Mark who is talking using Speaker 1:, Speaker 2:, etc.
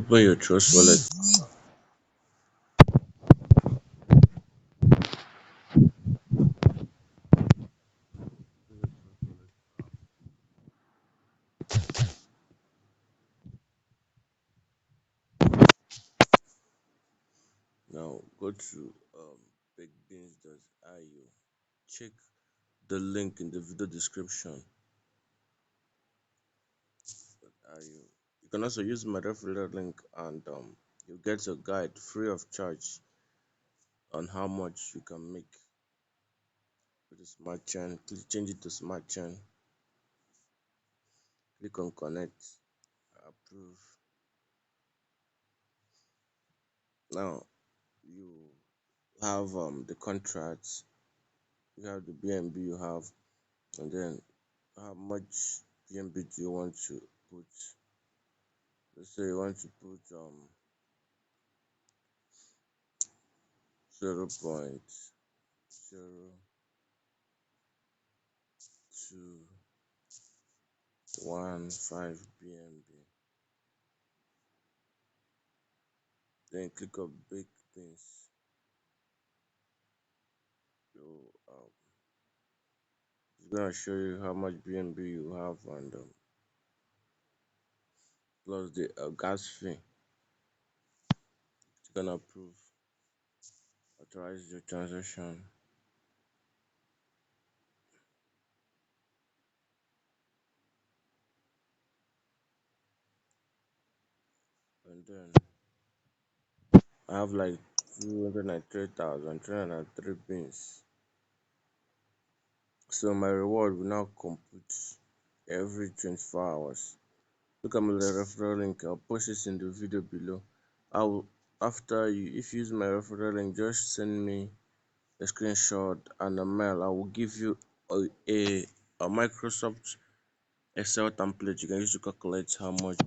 Speaker 1: Open your Trust Wallet. Now go to bagbeans.io. Check the link in the video description. IO. You can also use my referral link and you get a guide free of charge on how much you can make with the smart chain. Please change it to smart chain. Click on connect, approve. Now you have the contracts, you have the BNB you have, and then how much BNB do you want to put? Let's say you want to put 0.0215 BNB. Then click on big things. So it's gonna show you how much BNB you have and plus the gas fee. It's gonna approve, authorize your transaction, and then I have like 203,303 beans. So my reward will now compute every 24 hours. Look at my referral link. I'll post it in the video below. I'll after you if you use my referral link, just send me a screenshot and a mail. I will give you a Microsoft Excel template you can use to calculate how much